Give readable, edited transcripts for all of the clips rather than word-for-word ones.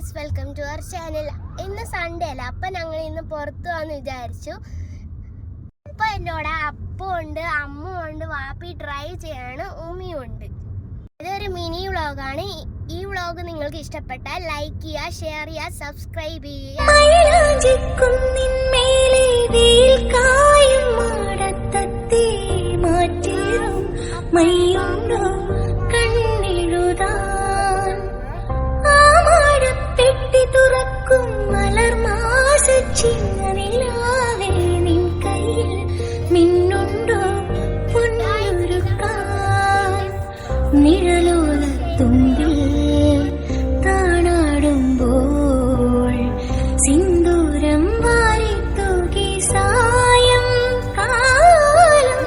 Guys, welcome to our channel. ഇന്ന് Sunday അല്ല, അപ്പം ഞങ്ങൾ ഇന്ന് പുറത്തു പോകാമെന്ന് വിചാരിച്ചു. ഇപ്പം എന്നോട് അപ്പമുണ്ട്, അമ്മുണ്ട്, വാപ്പി ഡ്രൈവ് ചെയ്യാണ്, ഉമ്മിയും ഉണ്ട്. ഇതൊരു മിനി വ്ളോഗാണ്. ഈ വ്ളോഗ് നിങ്ങൾക്ക് ഇഷ്ടപ്പെട്ടാൽ ലൈക്ക് ചെയ്യുക, ഷെയർ ചെയ്യുക, സബ്സ്ക്രൈബ് ചെയ്യുക. തുറക്കും മലർമാസ ചിങ്ങനിലാവേ നിൻ കയ്യിൽ മിന്നുണ്ടോ പൊന്നൊരുക്കാൻ നിഴലോലത്തുമ്പിൽ താണാടുമ്പോൾ സിന്ദൂരം വാരി തൂകി സായം കാലം.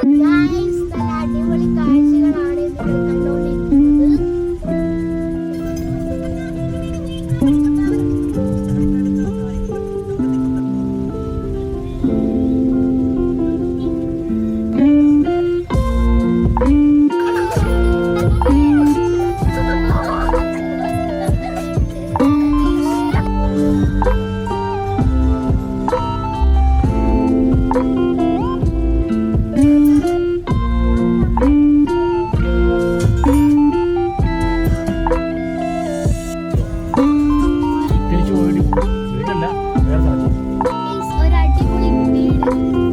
അടിപൊളി കാഴ്ചകളാണ് കണ്ടുകൊണ്ടിരിക്കുന്നത്. ഒരു അടിപൊളി വീട്.